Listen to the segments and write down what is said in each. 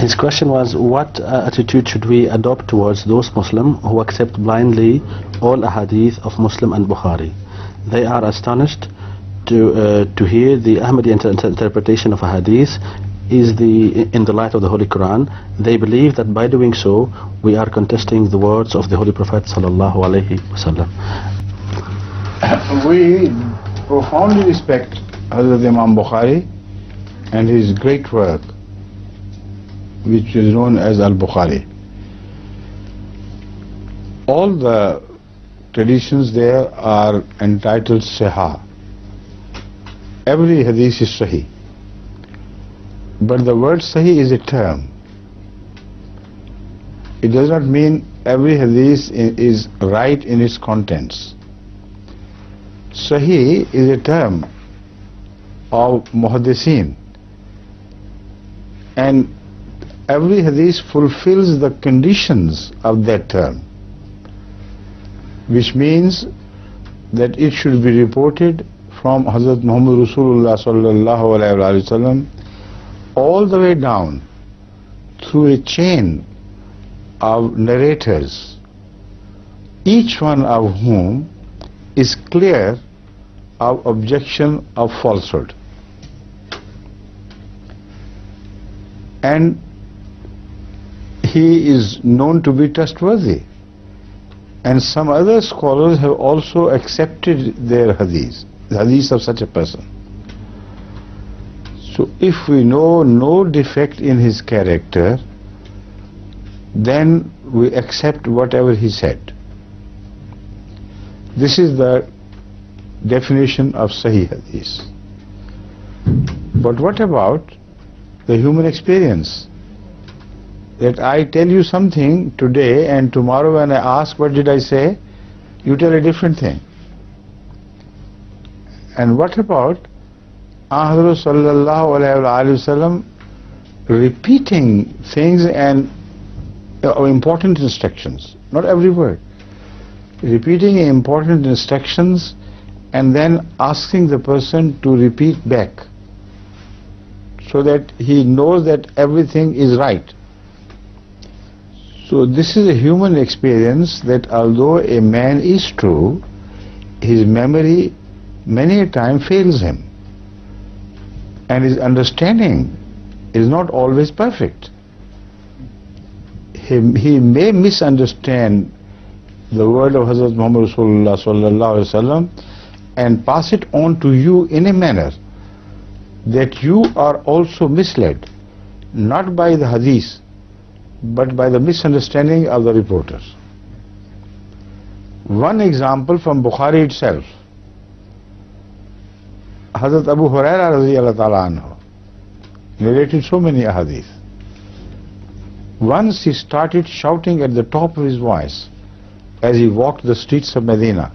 His question was, what attitude should we adopt towards those Muslims who accept blindly all hadith of Muslim and Bukhari? They are astonished to hear the Ahmadiyya interpretation of a hadith in the light of the Holy Quran. They believe that by doing so, we are contesting the words of the Holy Prophet sallallahu alaihi wasallam. We profoundly respect Hazrat Imam Bukhari and his great work, which is known as Al-Bukhari. All the traditions there are entitled Sahih. Every hadith is Sahih. But the word Sahih is a term. It does not mean every hadith is right in its contents. Sahih is a term of muhaddithin, and every hadith fulfills the conditions of that term, which means that it should be reported from Hazrat Muhammad Rasulullah sallallahu alaihi wasallam all the way down through a chain of narrators, each one of whom is clear of objection of falsehood. And he is known to be trustworthy. And some other scholars have also accepted their hadith, the hadith of such a person. So if we know no defect in his character, then we accept whatever he said. This is the definition of Sahih Hadith. But what about the human experience? That I tell you something today, and tomorrow when I ask what did I say, you tell a different thing. And what about Ahmadis sallallahu alaihi wasallam repeating things and important instructions, not every word, repeating important instructions and then asking the person to repeat back so that he knows that everything is right. So this is a human experience, that although a man is true, his memory many a time fails him, and his understanding is not always perfect. He may misunderstand the word of Hazrat Muhammad Rasulullah sallallahu alaihi wasallam and pass it on to you in a manner that you are also misled, not by the hadith, but by the misunderstanding of the reporters. One example from Bukhari itself. Hazrat Abu Huraira radiyallahu ta'ala anhu narrated so many ahadith. Once he started shouting at the top of his voice as he walked the streets of Medina,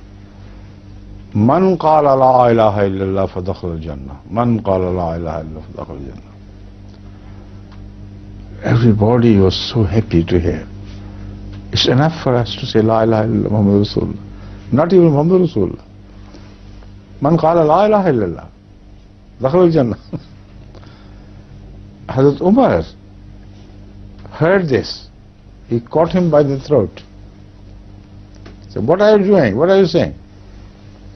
Man qala la ilaha illallah fadakhala al-jannah. Man qala la ilaha illallah fadakhala al-jannah. Everybody was so happy to hear. It's enough for us to say la ilaha illallah Muhammad Rasulullah. Not even Muhammad Rasulullah. Man qala la ilaha illallah dakhala al-jannah. Hazrat Umar heard this. He caught him by the throat. He said, what are you doing? What are you saying?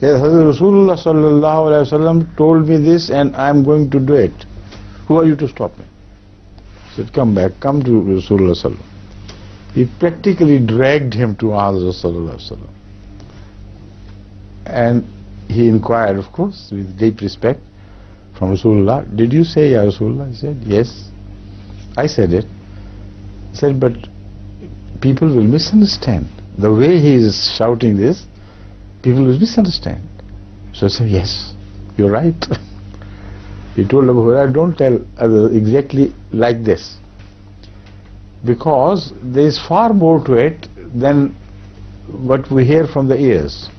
He said, Hazrat Rasulullah sallallahu alaihi wasallam told me this and I am going to do it. Who are you to stop me? He said, come back, come to Rasulullah sallallahu alaihi wasallam. He practically dragged him to Hazrat sallallahu alaihi wasallam. And he inquired, of course, with deep respect from Rasulullah, did you say Ya Rasulullah? He said, yes, I said it. He said, but people will misunderstand. The way he is shouting this, people will misunderstand. So I said, yes, you're right. He told Abu Hurairah, don't tell others exactly like this, because there is far more to it than what we hear from the ears.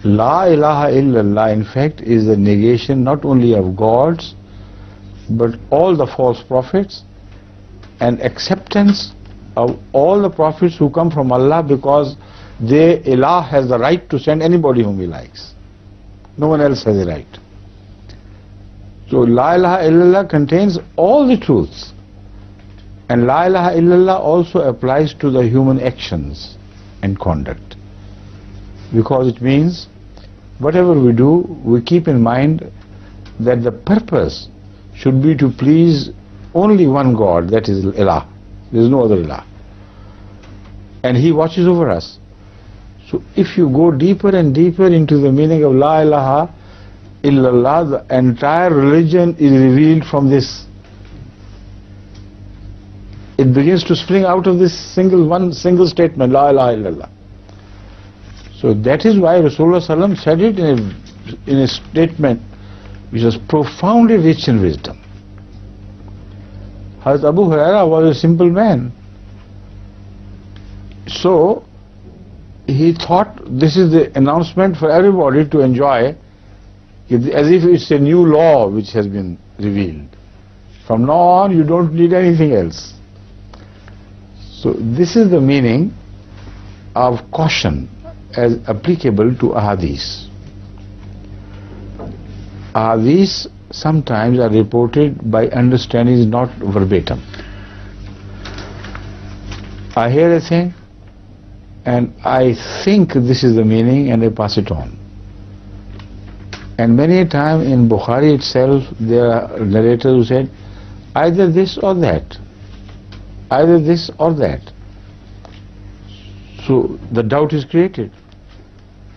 La ilaha illallah, in fact, is the negation not only of gods, but all the false prophets, and acceptance of all the prophets who come from Allah, because Allah has the right to send anybody whom He likes. No one else has the right. So La ilaha illallah contains all the truths And La ilaha illallah also applies to the human actions and conduct, because it means whatever we do, we keep in mind that the purpose should be to please only one God, that is Ilah. There is no other Ilah. And He watches over us. So if you go deeper and deeper into the meaning of La ilaha illallah, the entire religion is revealed from this. It begins to spring out of this single statement, La ilaha illallah. So that is why Rasulullah sallam said it in a statement which was profoundly rich in wisdom. Hazrat Abu Huraira was a simple man. So he thought this is the announcement for everybody to enjoy, as if it's a new law which has been revealed. From now on you don't need anything else. So this is the meaning of caution as applicable to ahadith. Ahadith sometimes are reported by understanding, not verbatim. I hear a thing and I think this is the meaning and I pass it on. And many a time in Bukhari itself there are narrators who said either this or that, either this or that. So the doubt is created.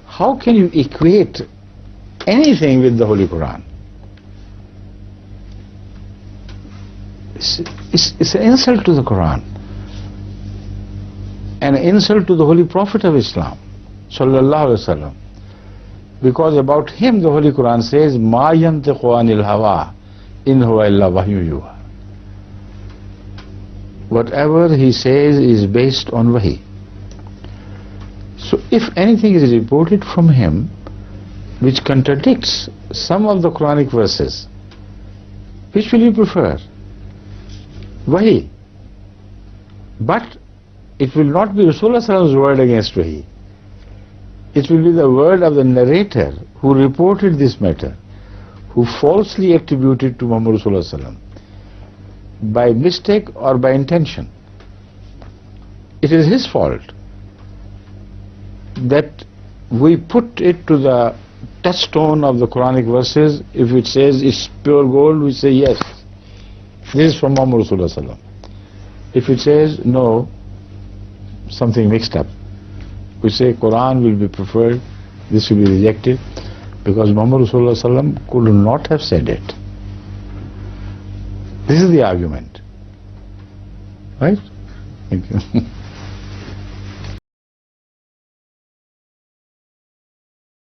How can you equate anything with the Holy Quran? It's an insult to the Quran, an insult to the Holy Prophet of Islam, sallallahu alaihi wasallam. Because about him the Holy Quran says, "Ma yantiqu anil hawa, in huwa illa wahyu yuha." Whatever he says is based on wahi. So if anything is reported from him which contradicts some of the Quranic verses, which will you prefer? Wahi. But it will not be Rasulullah Sallam's word against wahi. It will be the word of the narrator who reported this matter, who falsely attributed to Muhammad Rasulullah Sallam, by mistake or by intention. It is his fault that we put it to the touchstone of the Quranic verses. If it says it's pure gold, we say yes, this is from Muhammad Rasulullah Sallam. If it says no, something mixed up, we say Quran will be preferred, this will be rejected, because Muhammad Rasulullah Sallam could not have said it. This is the argument. Right? Thank you.